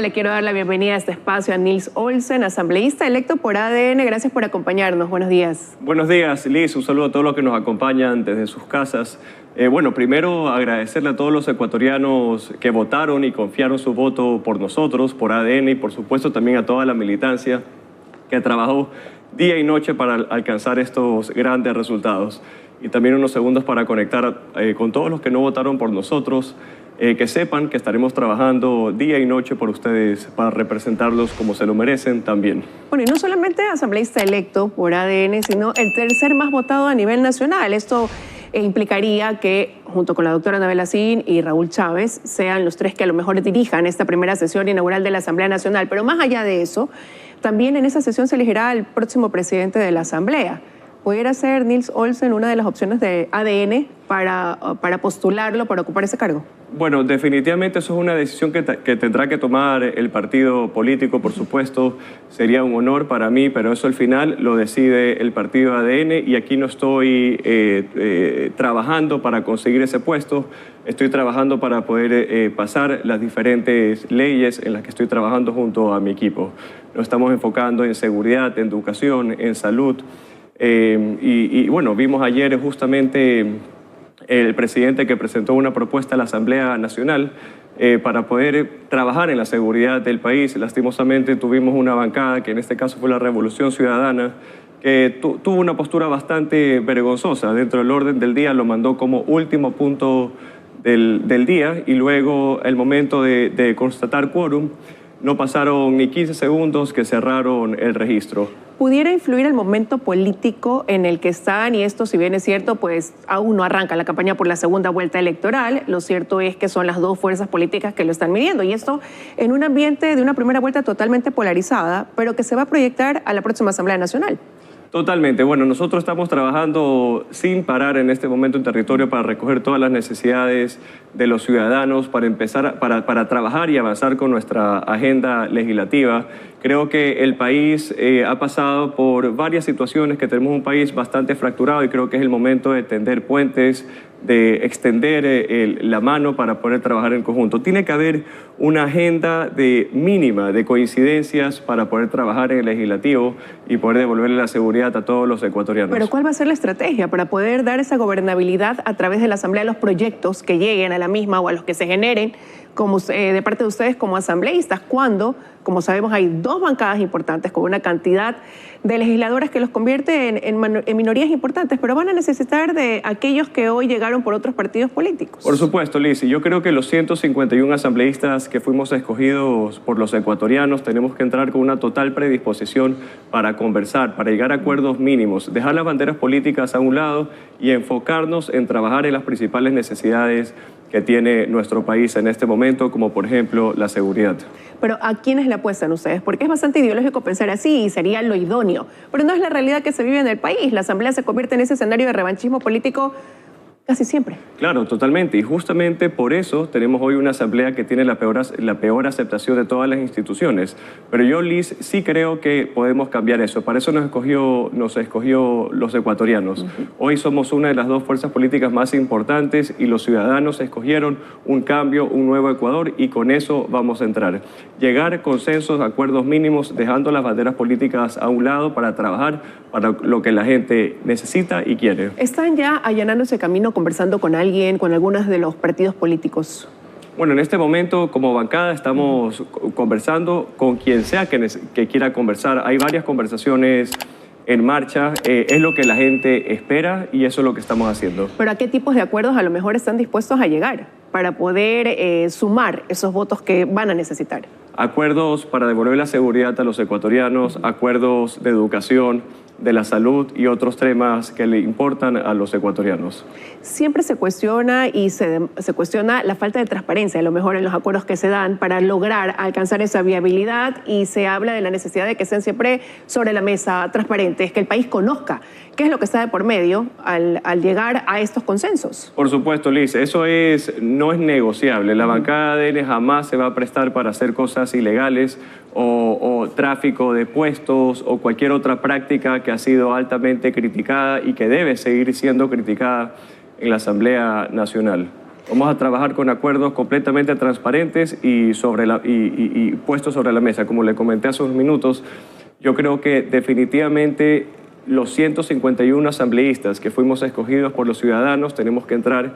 Le quiero dar la bienvenida a este espacio a Nils Olsen, asambleísta electo por ADN. Gracias por acompañarnos. Buenos días. Buenos días, Liz. Un saludo a todos los que nos acompañan desde sus casas. Bueno, primero agradecerle a todos los ecuatorianos que votaron y confiaron su voto por nosotros, por ADN, y por supuesto también a toda la militancia que trabajó día y noche para alcanzar estos grandes resultados. Y también unos segundos para conectar con todos los que no votaron por nosotros, que sepan que estaremos trabajando día y noche por ustedes para representarlos como se lo merecen también. Bueno, y no solamente asambleísta electo por ADN, sino el tercer más votado a nivel nacional. Esto implicaría que, junto con la doctora Anabel Asín y Raúl Chávez, sean los tres que a lo mejor dirijan esta primera sesión inaugural de la Asamblea Nacional. Pero más allá de eso, también en esa sesión se elegirá al próximo presidente de la Asamblea. ¿Pudiera ser Nils Olsen una de las opciones de ADN para postularlo, para ocupar ese cargo? Bueno, definitivamente eso es una decisión que tendrá que tomar el partido político, por supuesto. Sería un honor para mí, pero eso al final lo decide el partido ADN y aquí no estoy trabajando para conseguir ese puesto. Estoy trabajando para poder pasar las diferentes leyes en las que estoy trabajando junto a mi equipo. Nos estamos enfocando en seguridad, en educación, en salud. Bueno, vimos ayer justamente el presidente que presentó una propuesta a la Asamblea Nacional para poder trabajar en la seguridad del país. Lastimosamente tuvimos una bancada, que en este caso fue la Revolución Ciudadana, que tuvo una postura bastante vergonzosa. Dentro del orden del día lo mandó como último punto del día y luego el momento de constatar quórum, no pasaron ni 15 segundos que cerraron el registro. ¿Pudiera influir el momento político en el que están? Y esto, si bien es cierto, pues aún no arranca la campaña por la segunda vuelta electoral. Lo cierto es que son las dos fuerzas políticas que lo están midiendo. Y esto en un ambiente de una primera vuelta totalmente polarizada, pero que se va a proyectar a la próxima Asamblea Nacional. Totalmente. Bueno, nosotros estamos trabajando sin parar en este momento en territorio para recoger todas las necesidades de los ciudadanos, para empezar, para trabajar y avanzar con nuestra agenda legislativa. Creo que el país ha pasado por varias situaciones, que tenemos un país bastante fracturado y creo que es el momento de tender puentes, de extender la mano para poder trabajar en conjunto. Tiene que haber una agenda mínima de coincidencias para poder trabajar en el legislativo y poder devolverle la seguridad a todos los ecuatorianos. Pero ¿cuál va a ser la estrategia para poder dar esa gobernabilidad a través de la Asamblea a los proyectos que lleguen a la misma o a los que se generen de parte de ustedes como asambleístas, cuando, como sabemos, hay dos bancadas importantes con una cantidad de legisladores que los convierte en minorías importantes, pero van a necesitar de aquellos que hoy llegaron por otros partidos políticos? Por supuesto, Liz, y yo creo que los 151 asambleístas que fuimos escogidos por los ecuatorianos tenemos que entrar con una total predisposición para conversar, para llegar a acuerdos mínimos, dejar las banderas políticas a un lado y enfocarnos en trabajar en las principales necesidades que tiene nuestro país en este momento, como por ejemplo la seguridad. Pero ¿a quiénes le apuestan ustedes? Porque es bastante ideológico pensar así y sería lo idóneo. Pero no es la realidad que se vive en el país. La Asamblea se convierte en ese escenario de revanchismo político casi siempre. Claro, totalmente. Y justamente por eso tenemos hoy una asamblea que tiene la peor aceptación de todas las instituciones. Pero yo, Liz, sí creo que podemos cambiar eso. Para eso nos escogió los ecuatorianos. Hoy somos una de las dos fuerzas políticas más importantes y los ciudadanos escogieron un cambio, un nuevo Ecuador, y con eso vamos a entrar. Llegar a consensos, acuerdos mínimos, dejando las banderas políticas a un lado para trabajar para lo que la gente necesita y quiere. ¿Están ya allanando ese camino, conversando con alguien, con algunos de los partidos políticos? Bueno, en este momento como bancada estamos conversando con quien sea que quiera conversar. Hay varias conversaciones en marcha, es lo que la gente espera y eso es lo que estamos haciendo. ¿Pero a qué tipos de acuerdos a lo mejor están dispuestos a llegar para poder sumar esos votos que van a necesitar? Acuerdos para devolver la seguridad a los ecuatorianos, acuerdos de educación, de la salud y otros temas que le importan a los ecuatorianos. Siempre se cuestiona y se cuestiona la falta de transparencia, a lo mejor en los acuerdos que se dan para lograr alcanzar esa viabilidad, y se habla de la necesidad de que sean siempre sobre la mesa transparentes, que el país conozca qué es lo que está de por medio al llegar a estos consensos. Por supuesto, Liz, eso no es negociable. La bancada de ADN jamás se va a prestar para hacer cosas ilegales o tráfico de puestos o cualquier otra práctica que ha sido altamente criticada y que debe seguir siendo criticada en la Asamblea Nacional. Vamos a trabajar con acuerdos completamente transparentes y puestos sobre la mesa. Como le comenté hace unos minutos, yo creo que definitivamente los 151 asambleístas que fuimos escogidos por los ciudadanos tenemos que entrar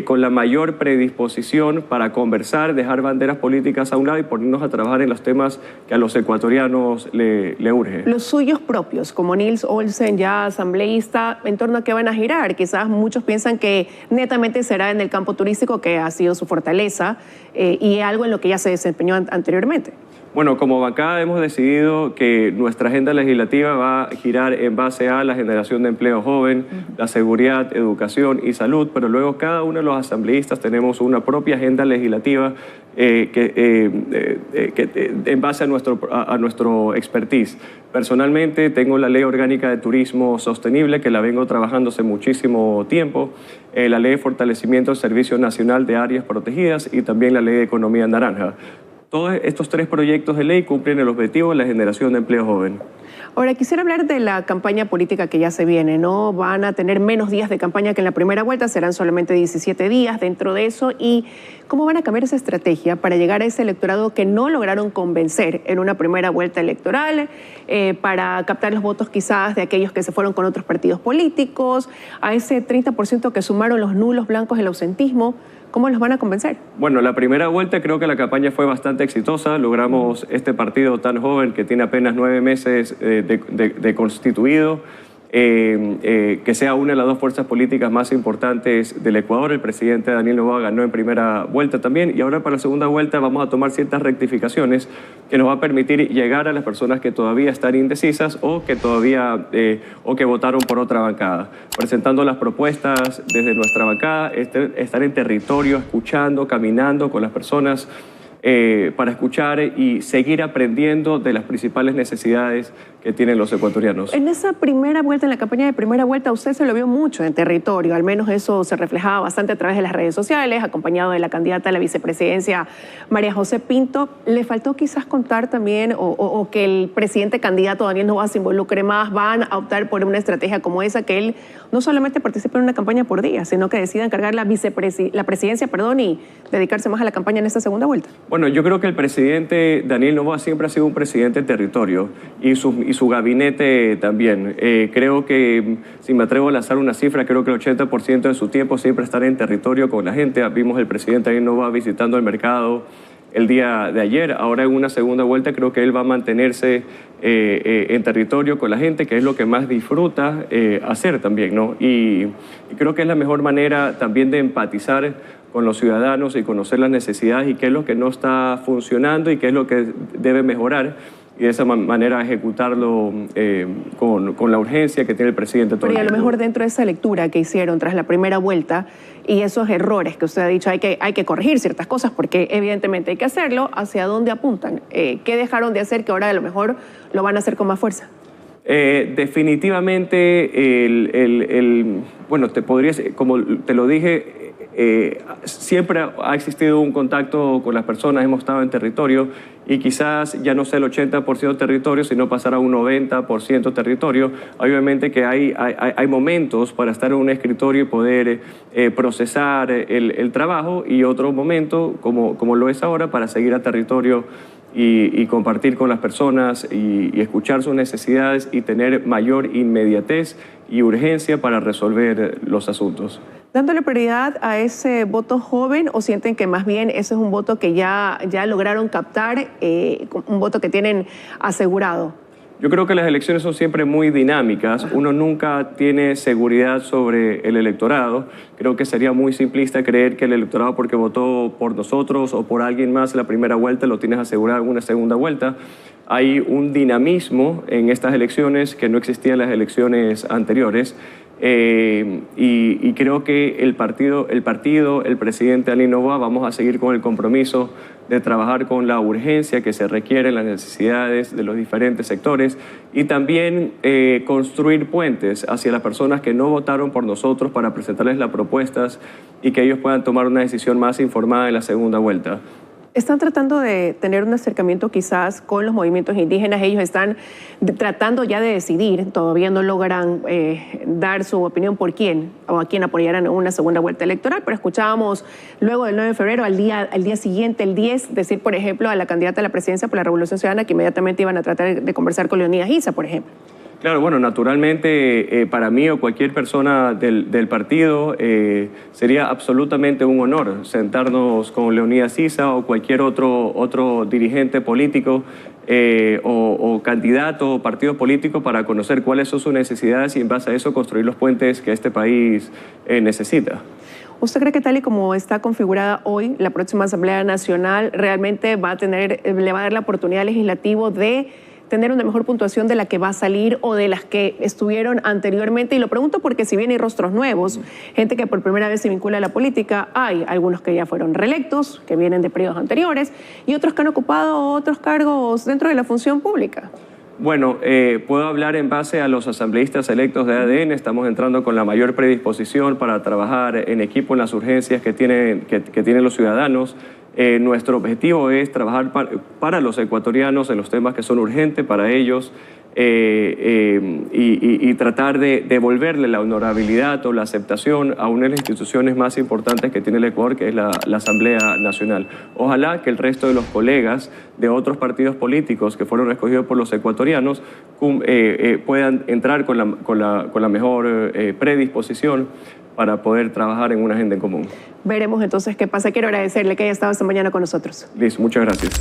con la mayor predisposición para conversar, dejar banderas políticas a un lado y ponernos a trabajar en los temas que a los ecuatorianos le urge. Los suyos propios, como Nils Olsen, ya asambleísta, ¿en torno a qué van a girar? Quizás muchos piensan que netamente será en el campo turístico, que ha sido su fortaleza, y algo en lo que ya se desempeñó anteriormente. Bueno, como bancada hemos decidido que nuestra agenda legislativa va a girar en base a la generación de empleo joven, la seguridad, educación y salud, pero luego cada uno de los asambleístas tenemos una propia agenda legislativa en base a nuestro expertise. Personalmente tengo la Ley Orgánica de Turismo Sostenible, que la vengo trabajando hace muchísimo tiempo, la Ley de Fortalecimiento del Servicio Nacional de Áreas Protegidas y también la Ley de Economía Naranja. Todos estos 3 proyectos de ley cumplen el objetivo de la generación de empleo joven. Ahora, quisiera hablar de la campaña política que ya se viene, ¿no? Van a tener menos días de campaña que en la primera vuelta, serán solamente 17 días dentro de eso. ¿Y cómo van a cambiar esa estrategia para llegar a ese electorado que no lograron convencer en una primera vuelta electoral, para captar los votos quizás de aquellos que se fueron con otros partidos políticos, a ese 30% que sumaron los nulos, blancos, el ausentismo? ¿Cómo los van a convencer? Bueno, la primera vuelta creo que la campaña fue bastante exitosa. Logramos este partido tan joven que tiene apenas 9 meses de constituido, que sea una de las 2 fuerzas políticas más importantes del Ecuador. El presidente Daniel Noboa ganó en primera vuelta también y ahora para la segunda vuelta vamos a tomar ciertas rectificaciones que nos va a permitir llegar a las personas que todavía están indecisas o que votaron por otra bancada. Presentando las propuestas desde nuestra bancada, estar en territorio, escuchando, caminando con las personas, para escuchar y seguir aprendiendo de las principales necesidades que tienen los ecuatorianos. En esa primera vuelta, en la campaña de primera vuelta, usted se lo vio mucho en territorio, al menos eso se reflejaba bastante a través de las redes sociales, acompañado de la candidata a la vicepresidencia, María José Pinto. ¿Le faltó quizás contar también o que el presidente candidato Daniel Noboa se involucre más? ¿Van a optar por una estrategia como esa, que él no solamente participe en una campaña por día, sino que decida encargar la presidencia y dedicarse más a la campaña en esta segunda vuelta? Bueno, yo creo que el presidente Daniel Noboa siempre ha sido un presidente de territorio y su gabinete también. Creo que, si me atrevo a lanzar una cifra, creo que el 80% de su tiempo siempre estará en territorio con la gente. Vimos el presidente Daniel Noboa visitando el mercado el día de ayer. Ahora en una segunda vuelta creo que él va a mantenerse en territorio con la gente, que es lo que más disfruta hacer también, ¿no? Y creo que es la mejor manera también de empatizar con los ciudadanos y conocer las necesidades y qué es lo que no está funcionando y qué es lo que debe mejorar, y de esa manera ejecutarlo con la urgencia que tiene el presidente. Pero y a lo mejor dentro de esa lectura que hicieron tras la primera vuelta y esos errores que usted ha dicho, hay que corregir ciertas cosas porque evidentemente hay que hacerlo, ¿hacia dónde apuntan? ¿Qué dejaron de hacer que ahora a lo mejor lo van a hacer con más fuerza? Definitivamente, bueno, como te lo dije, siempre ha existido un contacto con las personas, hemos estado en territorio y quizás ya no sea el 80% territorio, sino pasar a un 90% territorio. Obviamente que hay momentos para estar en un escritorio y poder procesar el trabajo, y otro momento, como lo es ahora, para seguir a territorio y compartir con las personas y escuchar sus necesidades y tener mayor inmediatez y urgencia para resolver los asuntos. ¿Dándole prioridad a ese voto joven o sienten que más bien ese es un voto que ya lograron captar, un voto que tienen asegurado? Yo creo que las elecciones son siempre muy dinámicas. Uno nunca tiene seguridad sobre el electorado. Creo que sería muy simplista creer que el electorado, porque votó por nosotros o por alguien más en la primera vuelta, lo tienes asegurado en una segunda vuelta. Hay un dinamismo en estas elecciones que no existía en las elecciones anteriores. Y creo que el presidente Daniel Noboa, vamos a seguir con el compromiso de trabajar con la urgencia que se requiere en las necesidades de los diferentes sectores y también construir puentes hacia las personas que no votaron por nosotros para presentarles las propuestas y que ellos puedan tomar una decisión más informada en la segunda vuelta. Están tratando de tener un acercamiento quizás con los movimientos indígenas. Ellos están tratando ya de decidir, todavía no logran dar su opinión por quién o a quién apoyarán en una segunda vuelta electoral, pero escuchábamos luego del 9 de febrero, al día siguiente, el 10, decir, por ejemplo, a la candidata a la presidencia por la Revolución Ciudadana que inmediatamente iban a tratar de conversar con Leonidas Issa, por ejemplo. Claro, bueno, naturalmente para mí o cualquier persona del partido sería absolutamente un honor sentarnos con Leonidas Issa o cualquier otro dirigente político o candidato o partido político para conocer cuáles son sus necesidades y en base a eso construir los puentes que este país necesita. ¿Usted cree que tal y como está configurada hoy la próxima Asamblea Nacional realmente le va a dar la oportunidad al legislativo de tener una mejor puntuación de la que va a salir o de las que estuvieron anteriormente? Y lo pregunto porque si bien hay rostros nuevos, gente que por primera vez se vincula a la política, hay algunos que ya fueron reelectos, que vienen de periodos anteriores, y otros que han ocupado otros cargos dentro de la función pública. Bueno, puedo hablar en base a los asambleístas electos de ADN. Estamos entrando con la mayor predisposición para trabajar en equipo en las urgencias que tienen los ciudadanos. Nuestro objetivo es trabajar para los ecuatorianos en los temas que son urgentes para ellos y tratar de devolverle la honorabilidad o la aceptación a una de las instituciones más importantes que tiene el Ecuador, que es la Asamblea Nacional. Ojalá que el resto de los colegas de otros partidos políticos que fueron escogidos por los ecuatorianos puedan entrar con la mejor predisposición para poder trabajar en una agenda en común. Veremos entonces qué pasa. Quiero agradecerle que haya estado esta mañana con nosotros. Liz, muchas gracias.